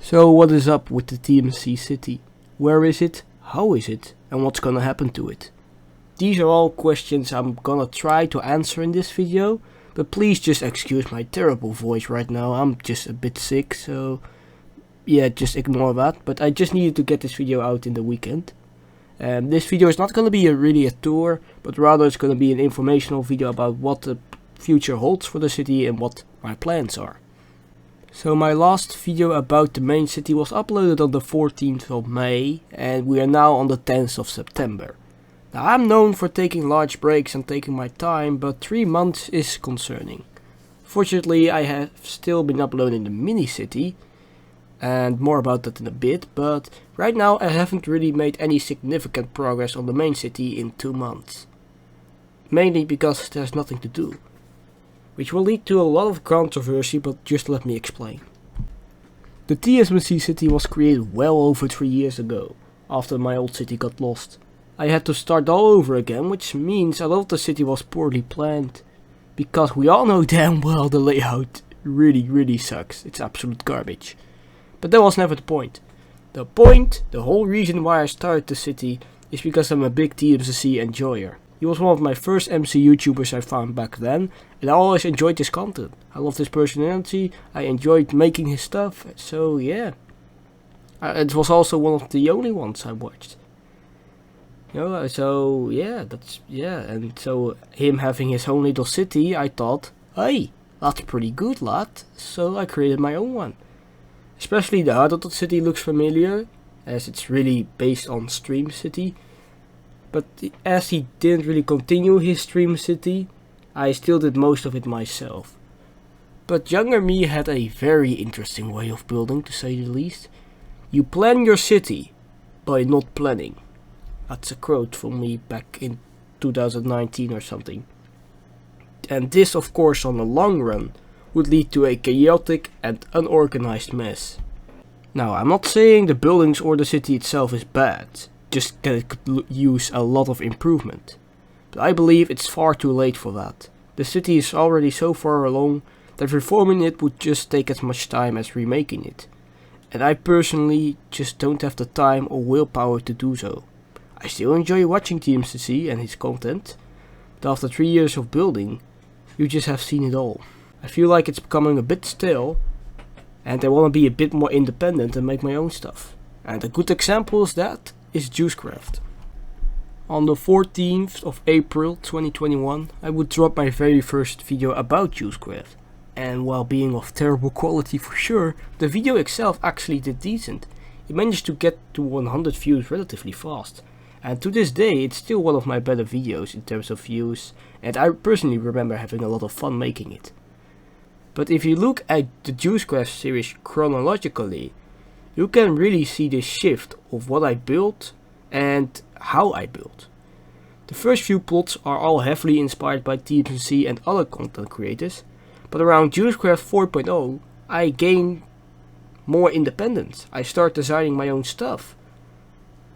So what is up with the TSMC City? Where is it? How is it? And what's gonna happen to it? These are all questions I'm gonna try to answer in this video, but please just excuse my terrible voice right now. I'm just a bit sick, so yeah, just ignore that. But I just needed to get this video out in the weekend. This video is not gonna be really a tour, but rather it's gonna be an informational video about what the future holds for the city and what my plans are. So my last video about the main city was uploaded on the 14th of May and we are now on the 10th of September. Now I'm known for taking large breaks and taking my time, but 3 months is concerning. Fortunately I have still been uploading the mini city and more about that in a bit, but right now I haven't really made any significant progress on the main city in 2 months. Mainly because there's nothing to do. Which will lead to a lot of controversy, but just let me explain. The TSMC City was created well over 3 years ago, after my old city got lost. I had to start all over again, which means a lot of the city was poorly planned. Because we all know damn well the layout really sucks, it's absolute garbage. But that was never the point. The whole reason why I started the city, is because I'm a big TSMC enjoyer. He was one of my first MC YouTubers I found back then, and I always enjoyed his content. I loved his personality, I enjoyed making his stuff, so yeah. It was also one of the only ones I watched. So him having his own little city, I thought, hey, that's pretty good, lad. So I created my own one. Especially the heart of the city looks familiar, as it's really based on Stream City. But as he didn't really continue his Stream City, I still did most of it myself. But younger me had a very interesting way of building, to say the least. You plan your city by not planning. That's a quote from me back in 2019 or something. And this, of course, on the long run, would lead to a chaotic and unorganized mess. Now, I'm not saying the buildings or the city itself is bad, just that it could use a lot of improvement. But I believe it's far too late for that. The city is already so far along that reforming it would just take as much time as remaking it. And I personally just don't have the time or willpower to do so. I still enjoy watching TSMC and his content, but after 3 years of building, you just have seen it all. I feel like it's becoming a bit stale, and I want to be a bit more independent and make my own stuff. And a good example of that is Juicecraft. On the 14th of April 2021, I would drop my very first video about Juicecraft. And while being of terrible quality for sure, the video itself actually did decent. It managed to get to 100 views relatively fast. And to this day, it's still one of my better videos in terms of views, and I personally remember having a lot of fun making it. But if you look at the Juicecraft series chronologically, you can really see the shift of what I built and how I built. The first few plots are all heavily inspired by TSMC and other content creators, but around Juicecraft 4.0 I gained more independence. I start designing my own stuff.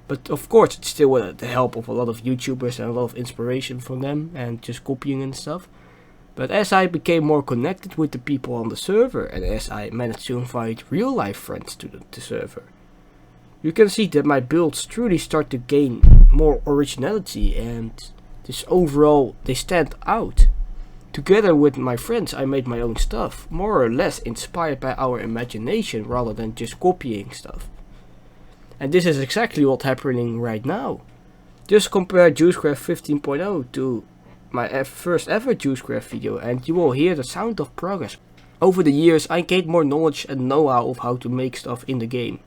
But of course it's still with the help of a lot of YouTubers and a lot of inspiration from them and just copying and stuff. But as I became more connected with the people on the server and as I managed to invite real life friends to the server, you can see that my builds truly start to gain more originality and this overall they stand out. Together with my friends I made my own stuff, more or less inspired by our imagination rather than just copying stuff. And this is exactly what's happening right now. Just compare Juicecraft 15.0 to my first ever Juicecraft video and you will hear the sound of progress. Over the years I gained more knowledge and know-how of how to make stuff in the game.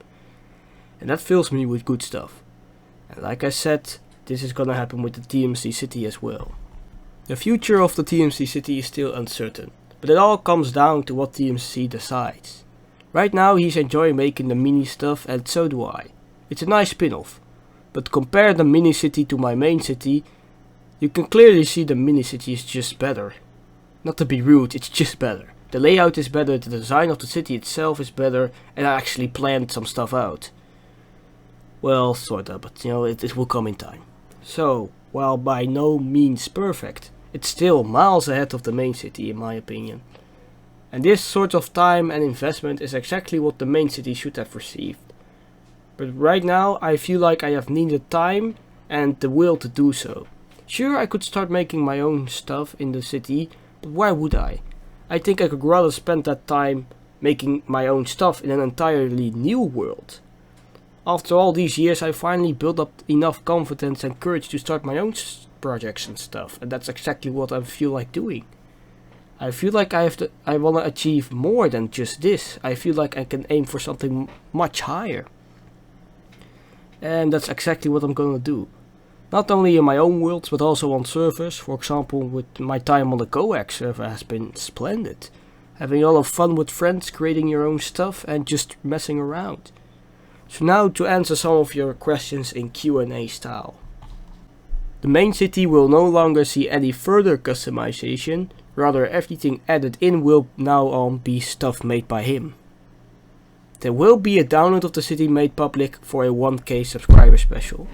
And that fills me with good stuff. And like I said, this is gonna happen with the TSMC City as well. The future of the TSMC City is still uncertain, but it all comes down to what TSMC decides. Right now he's enjoying making the mini stuff and so do I. It's a nice spin-off, but compare the mini city to my main city, you can clearly see the mini city is just better. Not to be rude, it's just better. The layout is better, the design of the city itself is better, and I actually planned some stuff out. Well, sorta, but it will come in time. So, while by no means perfect, it's still miles ahead of the main city in my opinion. And this sort of time and investment is exactly what the main city should have received. But right now I feel like I have neither time and the will to do so. Sure, I could start making my own stuff in the city, but why would I? I think I could rather spend that time making my own stuff in an entirely new world. After all these years, I finally built up enough confidence and courage to start my own projects and stuff, and that's exactly what I feel like doing. I feel like I want to achieve more than just this. I feel like I can aim for something much higher. And that's exactly what I'm gonna do. Not only in my own worlds, but also on servers. For example, with my time on the Coax server has been splendid. Having a lot of fun with friends, creating your own stuff and just messing around. So now to answer some of your questions in Q&A style. The main city will no longer see any further customization, rather everything added in will now on be stuff made by him. There will be a download of the city made public for a 1k subscriber special.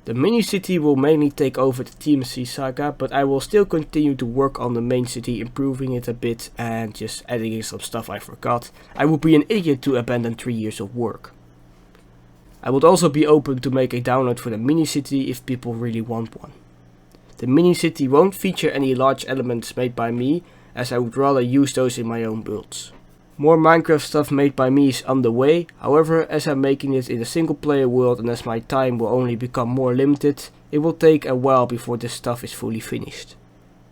The mini city will mainly take over the TSMC saga, but I will still continue to work on the main city, improving it a bit and just adding in some stuff I forgot. I would be an idiot to abandon 3 years of work. I would also be open to make a download for the mini city if people really want one. The mini city won't feature any large elements made by me, as I would rather use those in my own builds. More Minecraft stuff made by me is on the way, however, as I'm making it in a single player world and as my time will only become more limited, it will take a while before this stuff is fully finished.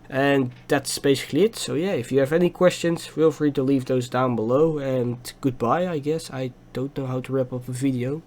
And that's basically it. So yeah, if you have any questions, feel free to leave those down below, and goodbye, I guess. I don't know how to wrap up a video.